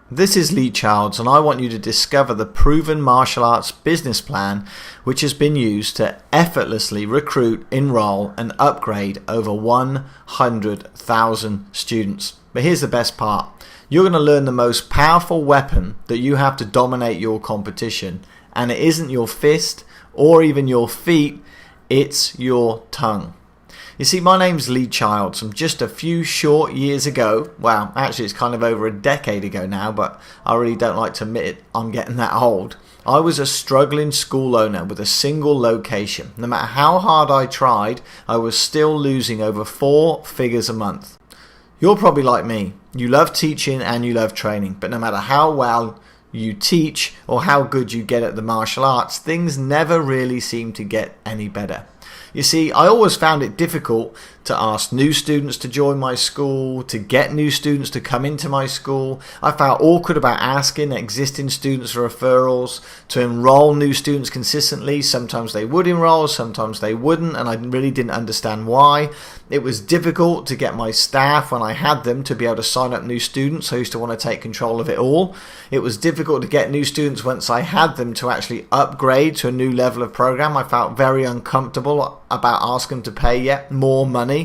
This is Leigh and I want you to discover the proven martial arts business plan which has been used to effortlessly recruit, enroll and upgrade over 100,000 students. But here's the best part. You're going to learn the most powerful weapon that you have to dominate your competition, and it isn't your fist or even your feet, it's your tongue. You see, my name's Leigh Childs. From just a few short years ago, well, actually it's kind of over a decade ago now, but I really don't like to admit it, I'm getting that old. I was a struggling school owner with a single location. No matter how hard I tried, I was still losing over 4 figures a month. You're probably like me. You love teaching and you love training, but no matter how well you teach or how good you get at the martial arts, things never really seem to get any better. You see, I always found it difficult to ask new students to join my school, to get new students to come into my school. I felt awkward about asking existing students for referrals, to enroll new students consistently. Sometimes they would enroll, sometimes they wouldn't, and I really didn't understand why. It was difficult to get my staff, when I had them, to be able to sign up new students. I used to want to take control of it all. It was difficult to get new students once I had them to actually upgrade to a new level of program. I felt very uncomfortable about asking them to pay yet more money.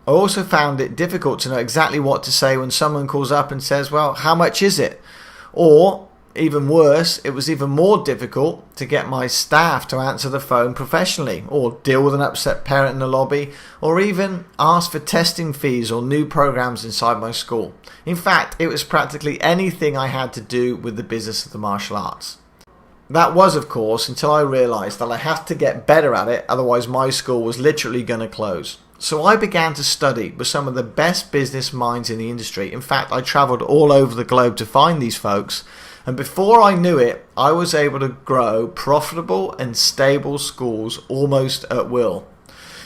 I also found it difficult to know exactly what to say when someone calls up and says, well, how much is it? Or even worse, it was even more difficult to get my staff to answer the phone professionally, or deal with an upset parent in the lobby, or even ask for testing fees or new programs inside my school. In fact, it was practically anything I had to do with the business of the martial arts. That was, of course, until I realized that I had to get better at it, otherwise my school was literally going to close. So I began to study with some of the best business minds in the industry. In fact, I traveled all over the globe to find these folks, and before I knew it, I was able to grow profitable and stable schools almost at will.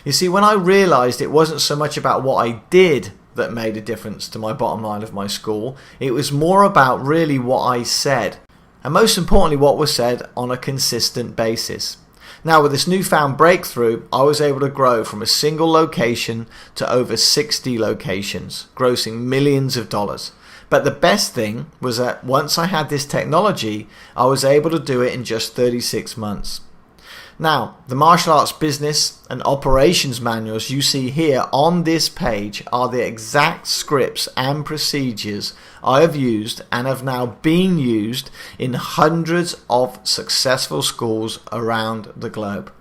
You see, when I realized it wasn't so much about what I did that made a difference to my bottom line of my school, it was more about really what I said. And most importantly, what was said on a consistent basis. Now, with this newfound breakthrough, I was able to grow from a single location to over 60 locations, grossing millions of dollars. But the best thing was that once I had this technology, I was able to do it in just 36 months. Now, the martial arts business and operations manuals you see here on this page are the exact scripts and procedures I have used and have now been used in hundreds of successful schools around the globe.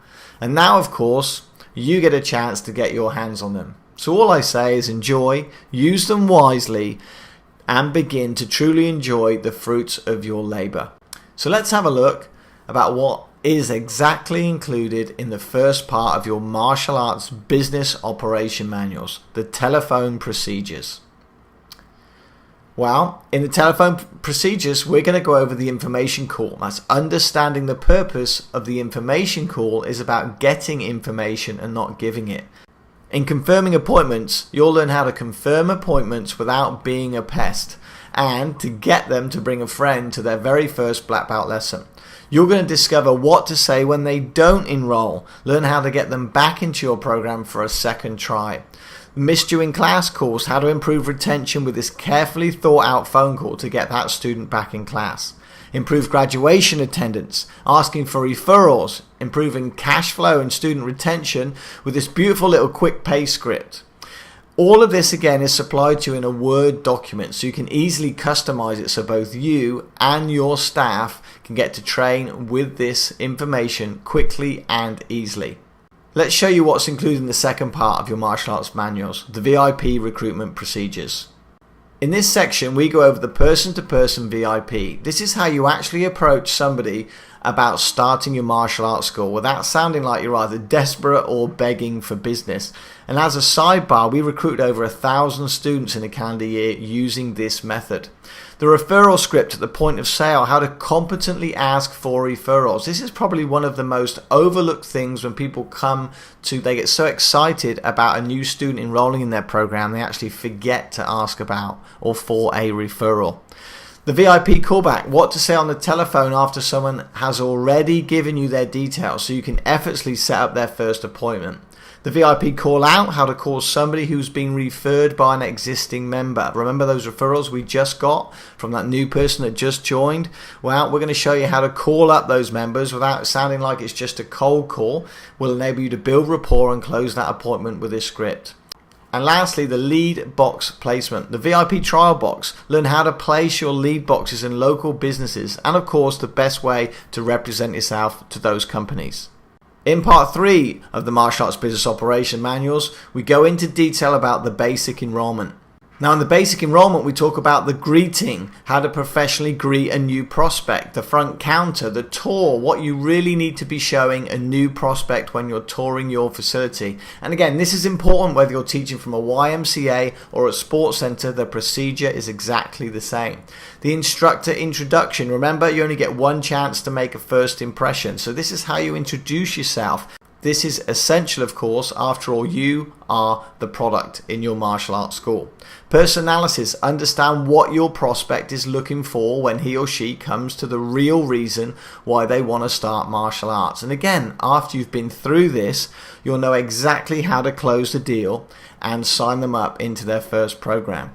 And now, of course, you get a chance to get your hands on them. So all I say is enjoy, use them wisely, and begin to truly enjoy the fruits of your labor. So let's have a look about what is exactly included in the first part of your martial arts business operation manuals, the telephone procedures. Well, in the telephone procedures, we're going to go over the information call. That's understanding the purpose of the information call is about getting information and not giving it. In confirming appointments, you'll learn how to confirm appointments without being a pest, and to get them to bring a friend to their very first black belt lesson. You're going to discover what to say when they don't enroll, learn how to get them back into your program for a second try. Missed you in class calls, how to improve retention with this carefully thought out phone call to get that student back in class. Improve graduation attendance, asking for referrals, improving cash flow and student retention with this beautiful little quick pay script. All of this again is supplied to you in a Word document, so you can easily customize it so both you and your staff can get to train with this information quickly and easily. Let's show you what's included in the second part of your martial arts manuals, the VIP recruitment procedures. In this section, we go over the person-to-person VIP. This is how you actually approach somebody about starting your martial arts school without sounding like you're either desperate or begging for business. And as a sidebar, we recruit over 1,000 students in a calendar year using this method. The referral script at the point of sale, how to competently ask for referrals. This is probably one of the most overlooked things when people they get so excited about a new student enrolling in their program, they actually forget to ask about or for a referral. The VIP callback, what to say on the telephone after someone has already given you their details so you can effortlessly set up their first appointment. The VIP call out, how to call somebody who's been referred by an existing member. Remember those referrals we just got from that new person that just joined? Well, we're going to show you how to call up those members without sounding like it's just a cold call. Will enable you to build rapport and close that appointment with this script. And lastly, the lead box placement, the VIP trial box. Learn how to place your lead boxes in local businesses, and of course the best way to represent yourself to those companies. In part 3 of the Martial Arts Business Operation Manuals, we go into detail about the basic enrollment. Now in the basic enrollment we talk about the greeting, how to professionally greet a new prospect, the front counter, the tour, what you really need to be showing a new prospect when you're touring your facility. And again, this is important whether you're teaching from a YMCA or a sports center, the procedure is exactly the same. The instructor introduction, remember you only get one chance to make a first impression, so this is how you introduce yourself. This is essential, of course. After all, you are the product in your martial arts school. Person analysis, understand what your prospect is looking for when he or she comes to the real reason why they want to start martial arts. And again, after you've been through this, you'll know exactly how to close the deal and sign them up into their first program.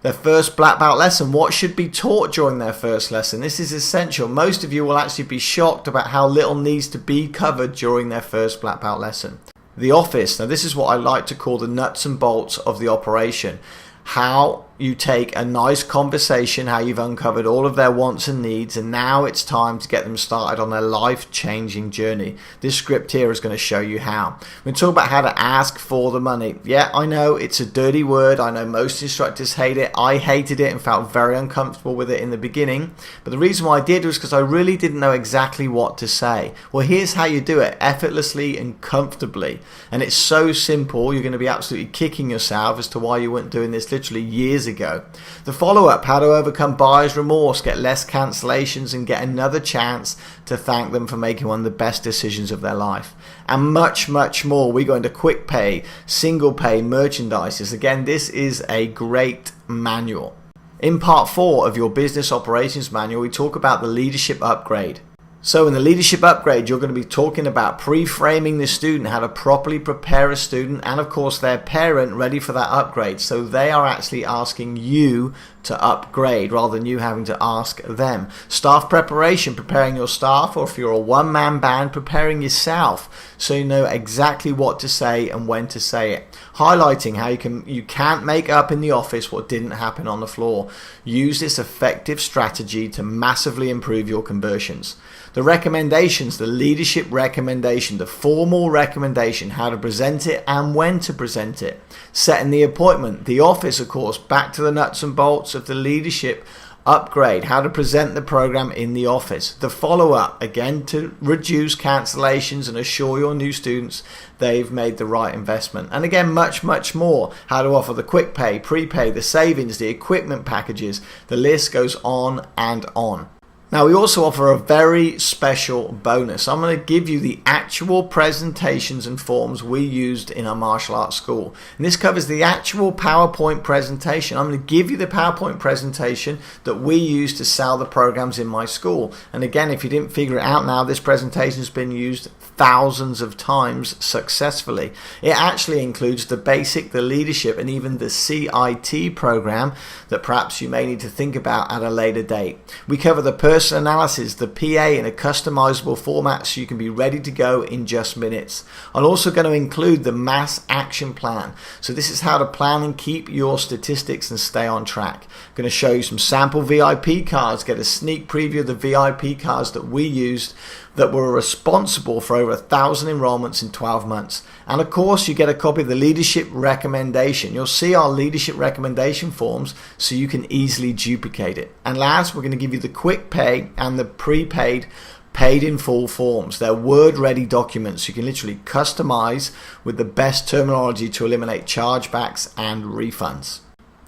Their first black belt lesson, what should be taught during their first lesson? This is essential. Most of you will actually be shocked about how little needs to be covered during their first black belt lesson. The office, now this is what I like to call the nuts and bolts of the operation. How you take a nice conversation, how you've uncovered all of their wants and needs, and now it's time to get them started on their life-changing journey. This script here is going to show you how. We're going to talk about how to ask for the money. Yeah, I know it's a dirty word. I know most instructors hate it. I hated it and felt very uncomfortable with it in the beginning. But the reason why I did was because I really didn't know exactly what to say. Well, here's how you do it effortlessly and comfortably. And it's so simple, you're going to be absolutely kicking yourself as to why you weren't doing this literally years ago. The follow-up, how to overcome buyer's remorse, get less cancellations and get another chance to thank them for making one of the best decisions of their life. And much, much more. We go into quick pay, single pay, merchandises. Again, this is a great manual. In part 4 of your business operations manual, we talk about the leadership upgrade. So in the leadership upgrade, you're going to be talking about pre-framing the student, how to properly prepare a student and of course their parent ready for that upgrade. So they are actually asking you to upgrade rather than you having to ask them. Staff preparation, preparing your staff, or if you're a one-man band, preparing yourself so you know exactly what to say and when to say it. Highlighting how you can't make up in the office what didn't happen on the floor. Use this effective strategy to massively improve your conversions. The recommendations, the leadership recommendation, the formal recommendation, how to present it and when to present it. Setting the appointment, the office, of course, back to the nuts and bolts of the leadership upgrade, how to present the program in the office. The follow-up, again, to reduce cancellations and assure your new students they've made the right investment. And again, much, much more. How to offer the quick pay, prepay, the savings, the equipment packages. The list goes on and on. Now we also offer a very special bonus. I'm going to give you the actual presentations and forms we used in our martial arts school. And this covers the actual PowerPoint presentation. I'm going to give you the PowerPoint presentation that we used to sell the programs in my school. And again, if you didn't figure it out now, this presentation has been used thousands of times successfully. It actually includes the basic, the leadership, and even the CIT program that perhaps you may need to think about at a later date. We cover the person analysis, the PA in a customizable format so you can be ready to go in just minutes. I'm also going to include the mass action plan. So this is how to plan and keep your statistics and stay on track. I'm going to show you some sample VIP cards, get a sneak preview of the VIP cards that we used that were responsible for over 1,000 enrollments in 12 months. And of course, you get a copy of the leadership recommendation. You'll see our leadership recommendation forms so you can easily duplicate it. And last, we're going to give you the quick pay and the prepaid paid in full forms. They're word ready documents you can literally customize with the best terminology to eliminate chargebacks and refunds.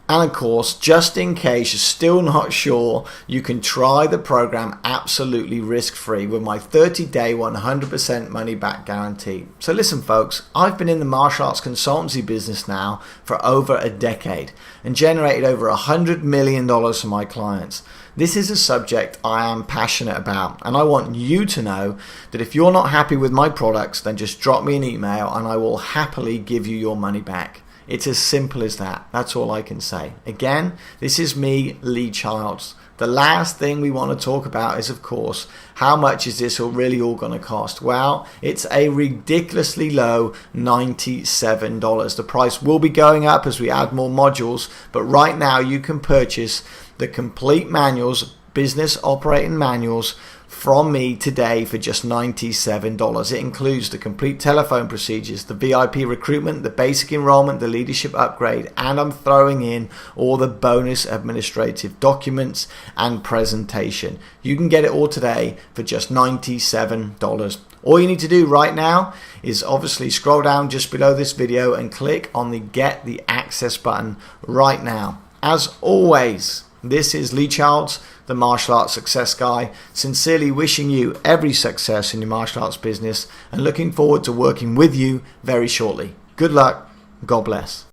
And of course, just in case you're still not sure, you can try the program absolutely risk-free with my 30-day 100% money-back guarantee. So listen folks, I've been in the martial arts consultancy business now for over a decade and generated over $100 million for my clients. This is a subject I am passionate about, and I want you to know that if you're not happy with my products, then just drop me an email and I will happily give you your money back. It's as simple as that. That's all I can say. Again, this is me, Leigh Childs. The last thing we want to talk about is, of course, how much is this really all going to cost? Well, it's a ridiculously low $97. The price will be going up as we add more modules, but right now you can purchase the complete manuals, business operating manuals, from me today for just $97. It includes the complete telephone procedures, the VIP recruitment, the basic enrollment, the leadership upgrade, and I'm throwing in all the bonus administrative documents and presentation. You can get it all today for just $97. All you need to do right now is obviously scroll down just below this video and click on the Get the Access button right now. As always, this is Leigh Childs, the Martial Arts Success Guy, sincerely wishing you every success in your martial arts business and looking forward to working with you very shortly. Good luck. God bless.